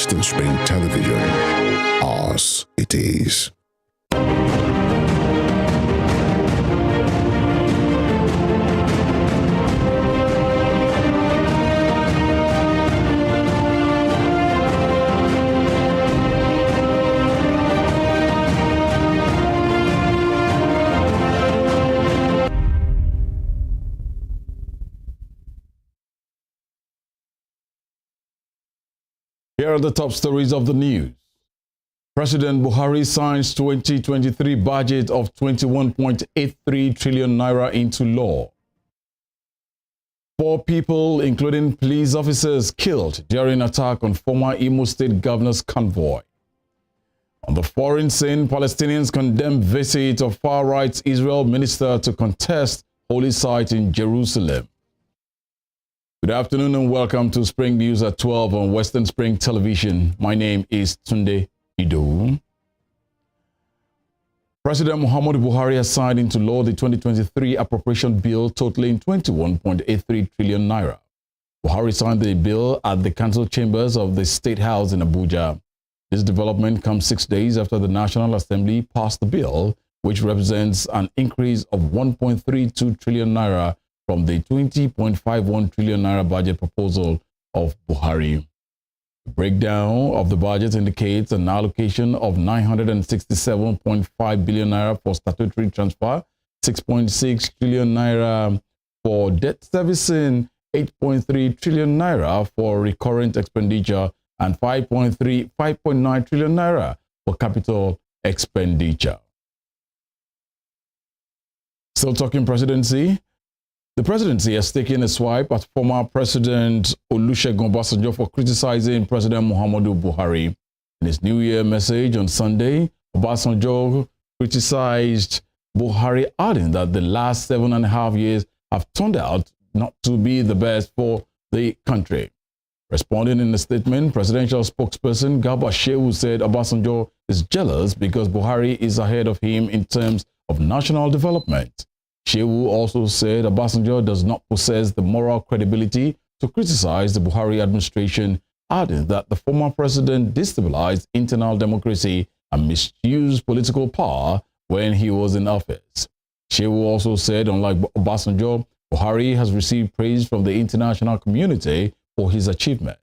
Western Spring Television. Ours it is. Here are the top stories of the news. President Buhari signs 2023 budget of 21.83 trillion naira into law. 4 people, including police officers, killed during attack on former Imo State governor's convoy. On the foreign scene, Palestinians condemn visit of far-right Israel minister to contest holy site in Jerusalem. Good afternoon and welcome to Spring News at 12 on Western Spring Television. My name is Tunde Ido. President Muhammadu Buhari has signed into law the 2023 appropriation bill totaling 21.83 trillion naira. Buhari signed the bill at the council chambers of the State House in Abuja. This development comes 6 days after the National Assembly passed the bill, which represents an increase of 1.32 trillion naira from the 20.51 trillion naira budget proposal of Buhari. The breakdown of the budget indicates an allocation of 967.5 billion naira for statutory transfer, 6.6 trillion naira for debt servicing, 8.3 trillion naira for recurrent expenditure, and 5.9 trillion naira for capital expenditure. Still talking presidency. The presidency has taken a swipe at former President Olusegun Obasanjo for criticizing President Muhammadu Buhari. In his New Year message on Sunday, Obasanjo criticized Buhari, adding that the last 7.5 years have turned out not to be the best for the country. Responding in a statement, presidential spokesperson Garba Shehu said Obasanjo is jealous because Buhari is ahead of him in terms of national development. Shehu also said Obasanjo does not possess the moral credibility to criticize the Buhari administration, adding that the former president destabilized internal democracy and misused political power when he was in office. Shehu also said, unlike Obasanjo, Buhari has received praise from the international community for his achievement.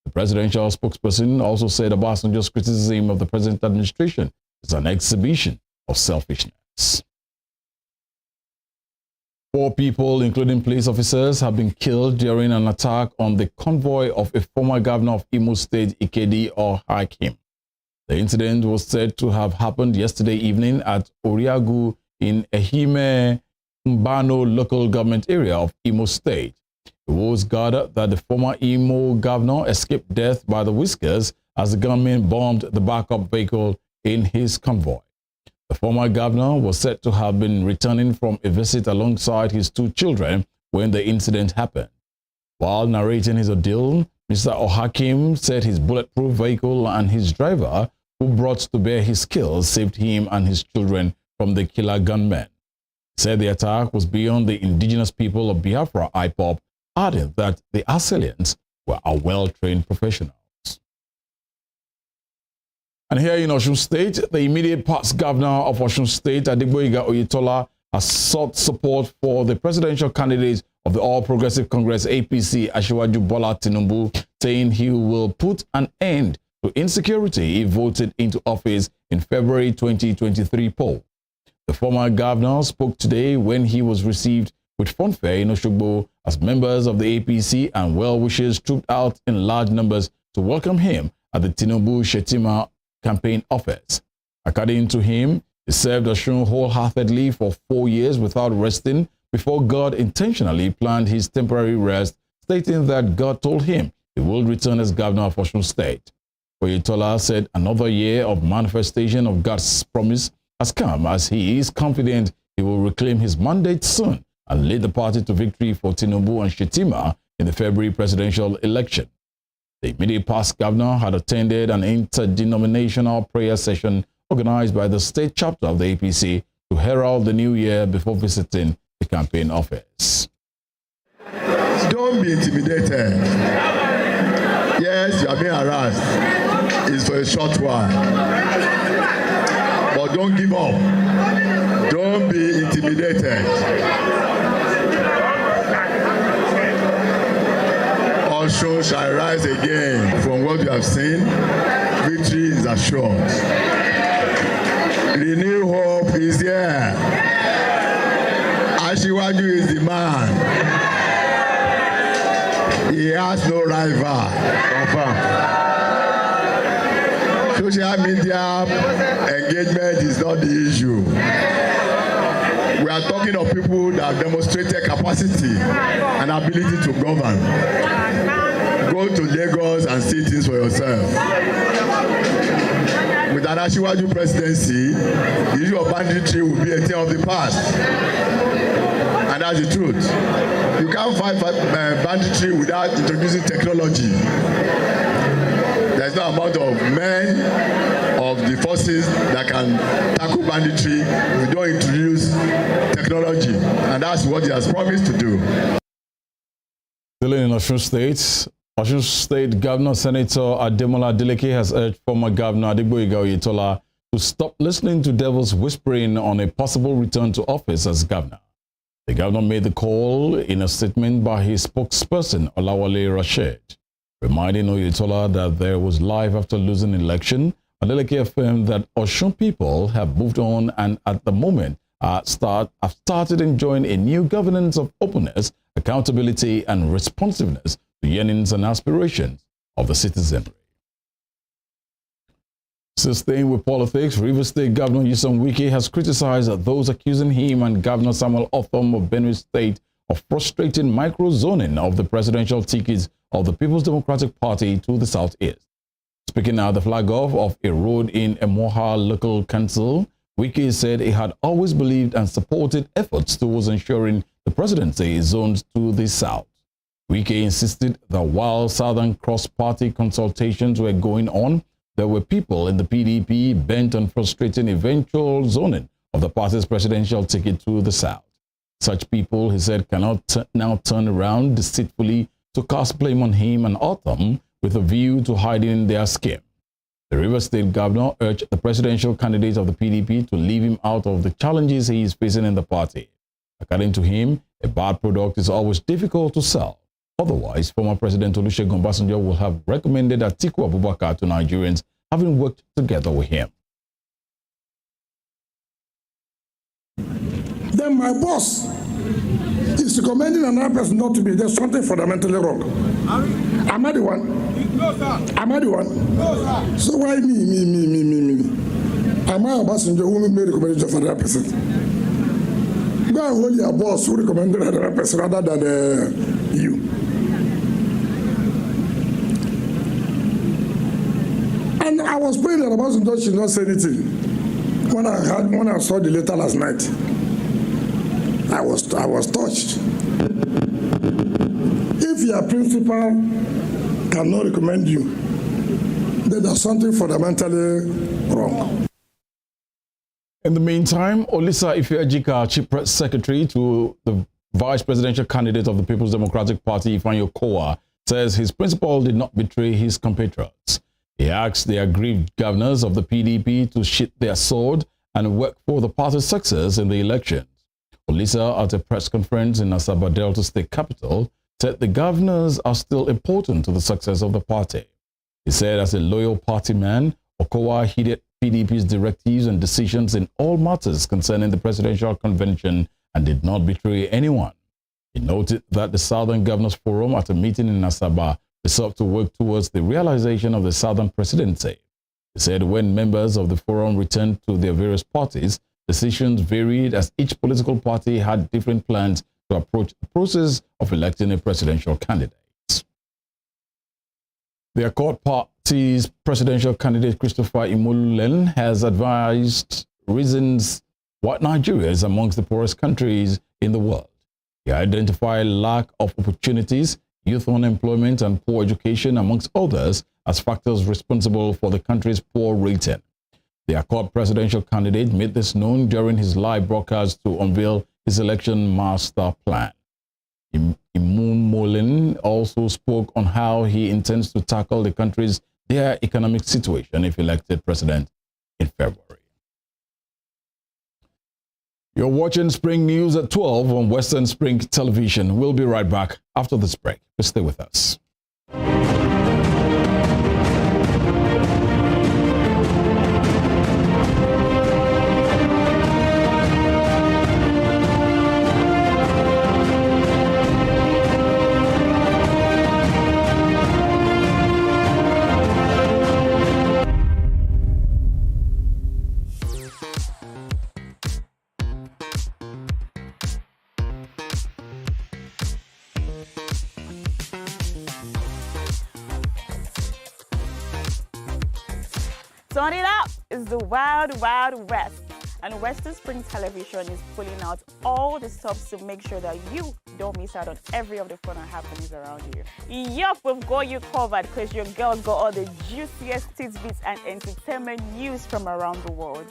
The presidential spokesperson also said Obasanjo's criticism of the present administration is an exhibition of selfishness. 4 people, including police officers, have been killed during an attack on the convoy of a former governor of Imo State, Ikedi or Hakim. The incident was said to have happened yesterday evening at Oriagu in Ehime Mbano local government area of Imo State. It was gathered that the former Imo governor escaped death by the whiskers as the gunmen bombed the backup vehicle in his convoy. The former governor was said to have been returning from a visit alongside his 2 children when the incident happened. While narrating his ordeal, Mr. Ohakim said his bulletproof vehicle and his driver, who brought to bear his skills, saved him and his children from the killer gunmen. He said the attack was beyond the indigenous people of Biafra IPOB, adding that the assailants were a well-trained professionals. And here in Osun State, the immediate past governor of Osun State, Adegboyega Oyetola, has sought support for the presidential candidate of the All Progressive Congress, APC, Asiwaju Bola Tinubu, saying he will put an end to insecurity if voted into office in February 2023 poll. The former governor spoke today when he was received with fanfare in Oshogbo as members of the APC and well-wishers trooped out in large numbers to welcome him at the Tinubu-Shetima campaign office. According to him, he served Osun wholeheartedly for 4 years without resting before God intentionally planned his temporary rest, stating that God told him he would return as governor of Osun State. Oyetola said another year of manifestation of God's promise has come as he is confident he will reclaim his mandate soon and lead the party to victory for Tinubu and Shetima in the February presidential election. The immediate past governor had attended an interdenominational prayer session organized by the state chapter of the APC to herald the new year before visiting the campaign office. Don't be intimidated. Yes, you are being harassed. is for a short while. But don't give up. Don't be intimidated. Osun shall rise again. From what you have seen, victory is assured. Renewed hope is here. Asiwaju is the man. He has no rival. Confirm. Social media engagement is not the issue. We are talking of people that have demonstrated capacity and ability to govern. Go to Lagos and see things for yourself. With an Asiwaju presidency, the issue of banditry will be a thing of the past. And that's the truth. You can't fight banditry without introducing technology. There's no amount of men of the forces that can tackle banditry if we don't introduce technology. And that's what he has promised to do. Still in Osun State Governor Senator Ademola Adeleke has urged former Governor Adegboyega Oyetola to stop listening to devils whispering on a possible return to office as governor. The governor made the call in a statement by his spokesperson, Olawale Rashid. Reminding Oyetola that there was life after losing election, Adeleke affirmed that Osun people have moved on and at the moment have started enjoying a new governance of openness, accountability and responsiveness to yearnings and aspirations of the citizenry. Still staying with politics, Rivers State Governor Nyesom Wike has criticized those accusing him and Governor Samuel Othom of Benue State of frustrating microzoning of the presidential tickets of the People's Democratic Party to the southeast. Speaking at the flag off of a road in Emoha Local Council, Wike said he had always believed and supported efforts towards ensuring the presidency is zoned to the south. Wike insisted that while Southern cross-party consultations were going on, there were people in the PDP bent on frustrating eventual zoning of the party's presidential ticket to the south. Such people, he said, cannot now turn around deceitfully to cast blame on him and Othom with a view to hiding their scheme. The Rivers State Governor urged the presidential candidate of the PDP to leave him out of the challenges he is facing in the party. According to him, a bad product is always difficult to sell. Otherwise, former President Olusegun Obasanjo will have recommended Atiku Abubakar to Nigerians, having worked together with him. Then my boss is recommending another person not to be. There's something fundamentally wrong. Am I the one? Am I the one? So why me? Am I Obasanjo who made recommendation for that person? Go and hold your boss who recommended another person rather than you. And I was praying that Obasanjo should not say anything when I saw the letter last night. I was touched. If your principal cannot recommend you, then there's something fundamentally wrong. In the meantime, Olisa Ife-Ejika, Chief Press Secretary to the Vice Presidential candidate of the People's Democratic Party, Ifeanyi Okowa, says his principal did not betray his compatriots. He asked the aggrieved governors of the PDP to sheath their sword and work for the party's success in the elections. Olisa, at a press conference in Asaba Delta State capital, said the governors are still important to the success of the party. He said as a loyal party man, Okowa heeded PDP's directives and decisions in all matters concerning the presidential convention and did not betray anyone. He noted that the Southern Governors Forum at a meeting in Asaba resolved to work towards the realization of the Southern presidency. He said when members of the forum returned to their various parties, decisions varied as each political party had different plans to approach the process of electing a presidential candidate. The Accord Party's presidential candidate Christopher Imolulen has advised reasons why Nigeria is amongst the poorest countries in the world. He identified lack of opportunities, youth unemployment, and poor education, amongst others, as factors responsible for the country's poor rating. The Accord presidential candidate made this known during his live broadcast to unveil his election master plan. Imolulen also spoke on how he intends to tackle the country's their economic situation if elected president in February. You're watching Spring News at 12 on Western Spring Television. We'll be right back after this break. Please stay with us. Turn it up! It's the Wild Wild West, and Western Spring Television is pulling out all the stops to make sure that you don't miss out on every of the fun and happenings around you. Yup, we've got you covered because your girls got all the juiciest tidbits and entertainment news from around the world.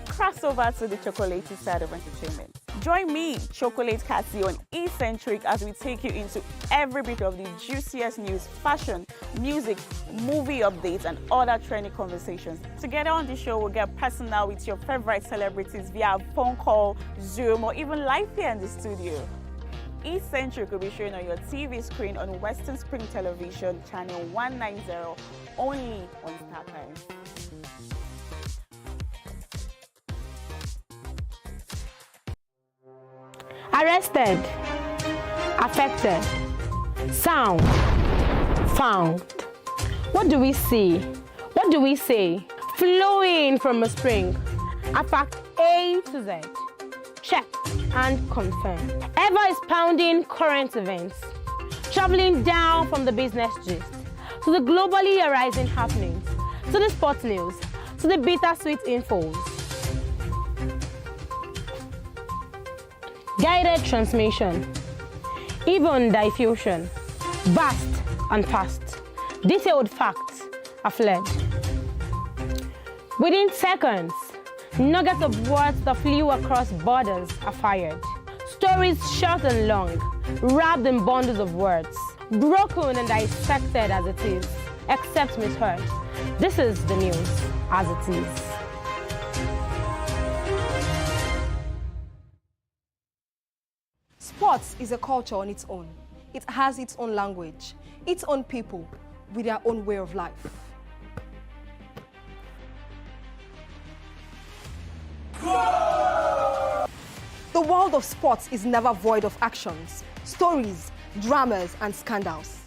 Cross over to the chocolatey side of entertainment. Join me, Chocolate Cassie, on Eccentric as we take you into every bit of the juiciest news, fashion, music, movie updates, and other trending conversations. Together on the show, we'll get personal with your favorite celebrities via phone call, Zoom, or even live here in the studio. Eccentric will be shown on your TV screen on Western Spring Television, channel 190, only on StarTimes. Arrested, affected, sound, found. What do we see? What do we say? Flowing from a spring. A fact A to Z. Check and confirm. Ever expounding current events. Traveling down from the business gist to the globally arising happenings, to the sports news, to the bittersweet infos. Guided transmission, even diffusion, vast and fast, detailed facts are fled. Within seconds, nuggets of words that flew across borders are fired. Stories short and long, wrapped in bundles of words, broken and dissected as it is, except misheard. This is the news as it is. Sports is a culture on its own. It has its own language, its own people, with their own way of life. The world of sports is never void of actions, stories, dramas, and scandals.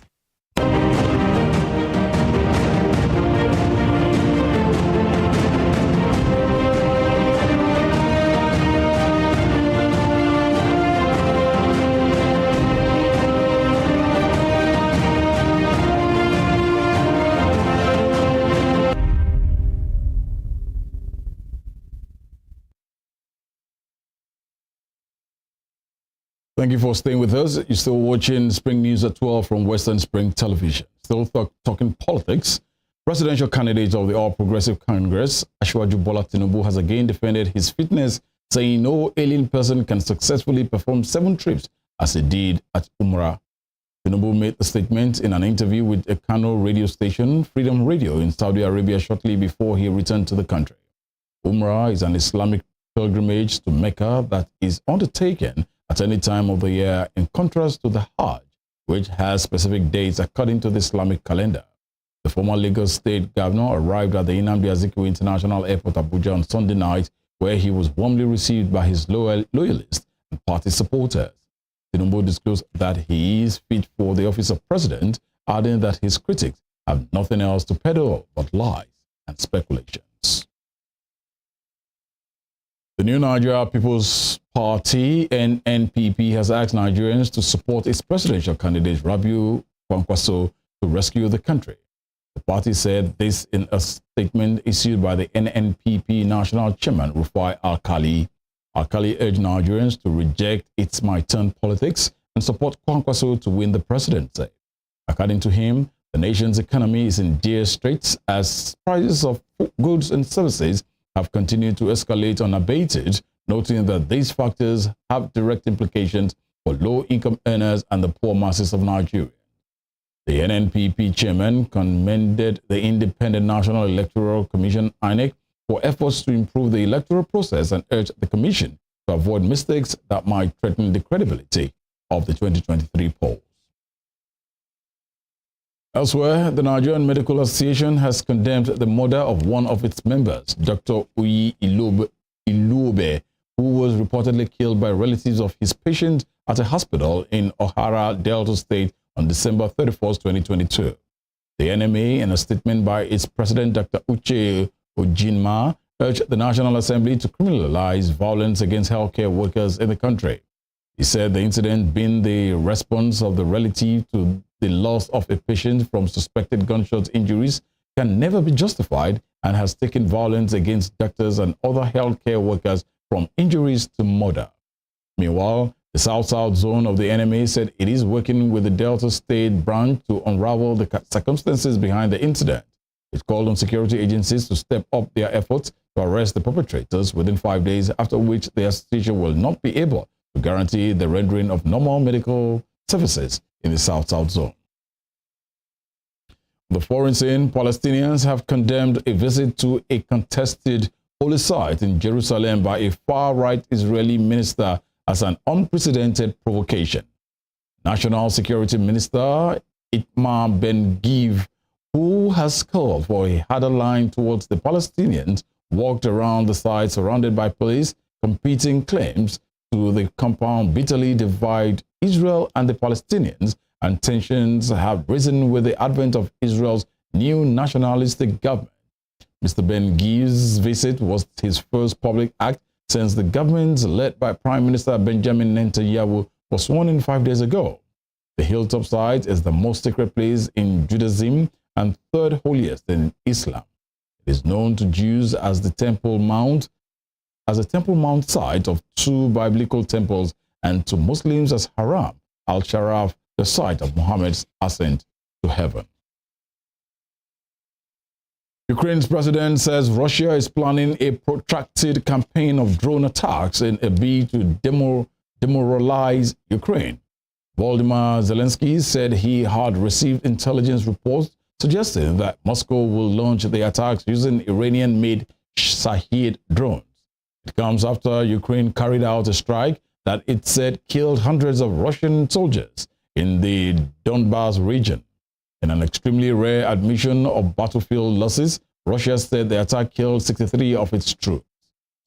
Thank you for staying with us. You're still watching Spring News at 12 from Western Spring Television. Still talking politics. Presidential candidate of the All Progressive Congress, Asiwaju Bola Tinubu, has again defended his fitness, saying no alien person can successfully perform 7 trips as he did at Umrah. Tinubu made the statement in an interview with a Kano radio station, Freedom Radio, in Saudi Arabia shortly before he returned to the country. Umrah is an Islamic pilgrimage to Mecca that is undertaken at any time of the year, in contrast to the Hajj, which has specific dates according to the Islamic calendar. The former Lagos State Governor arrived at the Nnamdi Azikiwe International Airport, Abuja, on Sunday night, where he was warmly received by his loyalists and party supporters. Tinubu disclosed that he is fit for the office of president, adding that his critics have nothing else to peddle but lies and speculations. The new Nigeria People's Party, NNPP, has asked Nigerians to support its presidential candidate, Rabiu Kwankwaso, to rescue the country. The party said this in a statement issued by the NNPP National Chairman, Rufai Alkali. Alkali urged Nigerians to reject its my-turn politics and support Kwankwaso to win the presidency. According to him, the nation's economy is in dire straits as prices of goods and services have continued to escalate unabated, noting that these factors have direct implications for low-income earners and the poor masses of Nigeria. The NNPP chairman commended the Independent National Electoral Commission (INEC) for efforts to improve the electoral process and urged the commission to avoid mistakes that might threaten the credibility of the 2023 polls. Elsewhere, the Nigerian Medical Association has condemned the murder of one of its members, Dr. Uyi Iluobe, who was reportedly killed by relatives of his patient at a hospital in Ohara, Delta State on December 31, 2022. The NMA, in a statement by its president, Dr. Uche Ojinma, urged the National Assembly to criminalize violence against healthcare workers in the country. He said the incident, being the response of the relative to the loss of a patient from suspected gunshot injuries, can never be justified and has taken violence against doctors and other healthcare workers from injuries to murder. Meanwhile, the South-South zone of the NMA said it is working with the Delta State branch to unravel the circumstances behind the incident. It called on security agencies to step up their efforts to arrest the perpetrators within 5 days, after which the association will not be able to guarantee the rendering of normal medical services in the South-South zone. On the foreign scene, Palestinians have condemned a visit to a contested holy site in Jerusalem by a far-right Israeli minister as an unprecedented provocation. National Security Minister Itamar Ben-Gvir, who has called for a harder line towards the Palestinians, walked around the site surrounded by police. Competing claims to the compound bitterly divide Israel and the Palestinians, and tensions have risen with the advent of Israel's new nationalistic government. Mr. Ben-Gvir's visit was his first public act since the government led by Prime Minister Benjamin Netanyahu was sworn in 5 days ago. The hilltop site is the most sacred place in Judaism and third holiest in Islam. It is known to Jews as the Temple Mount, site of two biblical temples, and to Muslims as Haram al-Sharaf, the site of Muhammad's ascent to heaven. Ukraine's president says Russia is planning a protracted campaign of drone attacks in a bid to demoralize Ukraine. Volodymyr Zelensky said he had received intelligence reports suggesting that Moscow will launch the attacks using Iranian-made Shahed drones. It comes after Ukraine carried out a strike that it said killed hundreds of Russian soldiers in the Donbas region. In an extremely rare admission of battlefield losses, Russia said the attack killed 63 of its troops.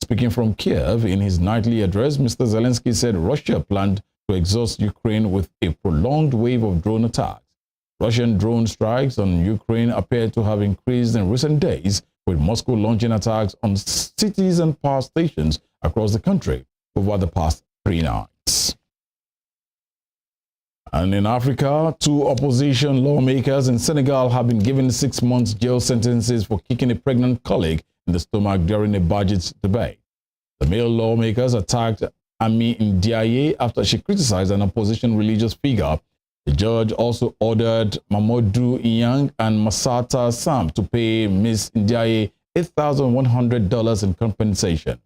Speaking from Kiev in his nightly address, Mr. Zelensky said Russia planned to exhaust Ukraine with a prolonged wave of drone attacks. Russian drone strikes on Ukraine appear to have increased in recent days, with Moscow launching attacks on cities and power stations across the country over the past 3 nights. And in Africa, 2 opposition lawmakers in Senegal have been given 6 months jail sentences for kicking a pregnant colleague in the stomach during a budget debate. The male lawmakers attacked Ami Ndiaye after she criticized an opposition religious figure. The judge also ordered Mamadou Iyang and Masata Sam to pay Ms. Ndiaye $8,100 in compensation.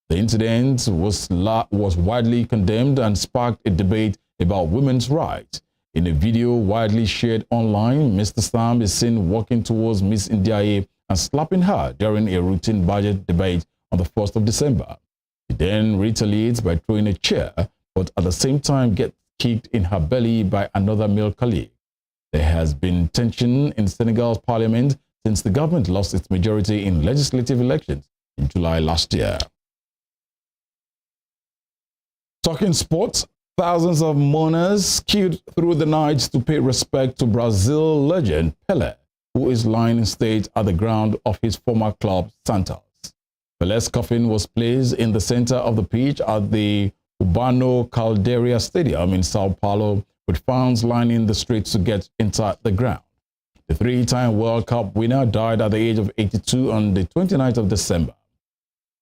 The incident was widely condemned and sparked a debate about women's rights. In a video widely shared online, Mr. Sam is seen walking towards Ms. Ndiaye and slapping her during a routine budget debate on the 1st of December. He then retaliates by throwing a chair, but at the same time gets kicked in her belly by another male colleague. There has been tension in Senegal's parliament since the government lost its majority in legislative elections in July last year. Talking sports, thousands of mourners queued through the night to pay respect to Brazil legend Pelé, who is lying in state at the ground of his former club, Santos. Pelé's coffin was placed in the center of the pitch at the Urbano Caldeira Stadium in Sao Paulo, with fans lining the streets to get inside the ground. The 3-time World Cup winner died at the age of 82 on the 29th of December.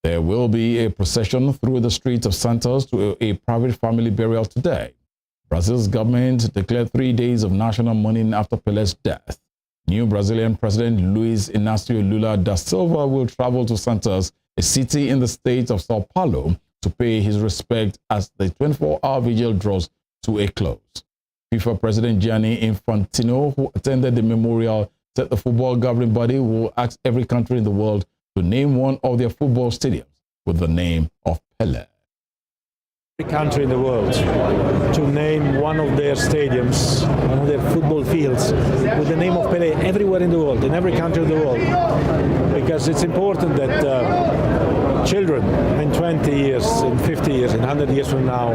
There will be a procession through the streets of Santos to a private family burial today. Brazil's government declared 3 days of national mourning after Pelé's death. New Brazilian President Luiz Inácio Lula da Silva will travel to Santos, a city in the state of Sao Paulo, to pay his respect as the 24-hour vigil draws to a close. FIFA President Gianni Infantino, who attended the memorial, said the football governing body will ask every country in the world to name one of their football stadiums with the name of Pelé. Every country in the world to name one of their stadiums, one of their football fields with the name of Pelé everywhere in the world, in every country in the world, because it's important that children in 20 years, in 50 years, in 100 years from now,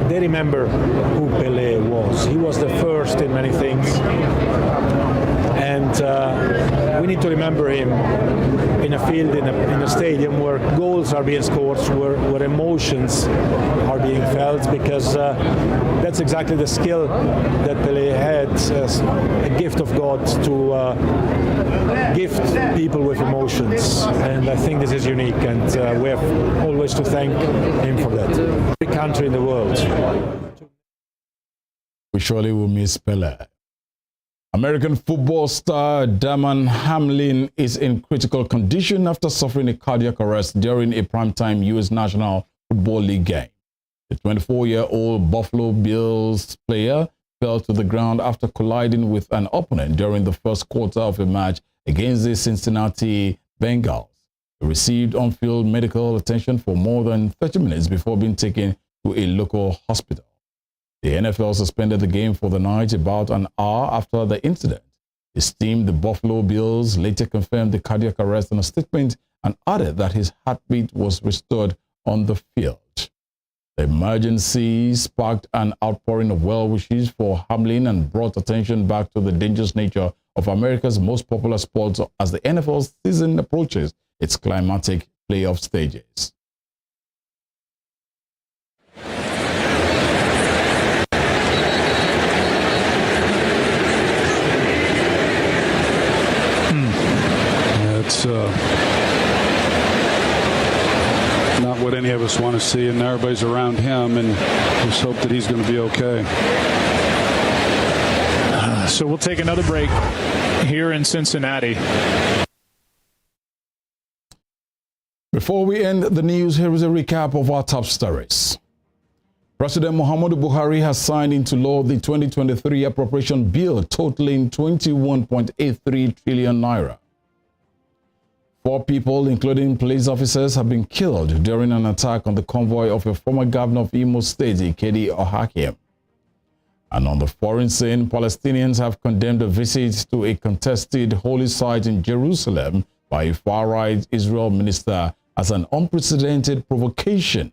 they remember who Pelé was. He was the first in many things, and we need to remember him in a field, in a stadium where goals are being scored, where emotions are being felt, because that's exactly the skill that Pelé had, as a gift of God to gift people with emotions. And I think this is unique, and we have always to thank him for that. Every country in the world. We surely will miss Pelé. American football star Damon Hamlin is in critical condition after suffering a cardiac arrest during a primetime U.S. National Football League game. The 24-year-old Buffalo Bills player fell to the ground after colliding with an opponent during the first quarter of a match against the Cincinnati Bengals. He received on-field medical attention for more than 30 minutes before being taken to a local hospital. The NFL suspended the game for the night about an hour after the incident. His team, the Buffalo Bills, later confirmed the cardiac arrest in a statement and added that his heartbeat was restored on the field. The emergency sparked an outpouring of well wishes for Hamlin and brought attention back to the dangerous nature of America's most popular sport as the NFL season approaches its climatic playoff stages. It's not what any of us want to see, and everybody's around him, and just hope that he's going to be okay. So we'll take another break here in Cincinnati. Before we end the news, here is a recap of our top stories. President Muhammadu Buhari has signed into law the 2023 appropriation bill totaling 21.83 trillion naira. 4 people, including police officers, have been killed during an attack on the convoy of a former governor of Imo State, Ikedi Ohakim. And on the foreign scene, Palestinians have condemned a visit to a contested holy site in Jerusalem by a far-right Israel minister as an unprecedented provocation.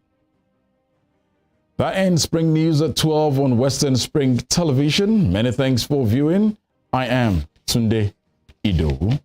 That ends Spring News at 12 on Western Spring Television. Many thanks for viewing. I am Tunde Idowu.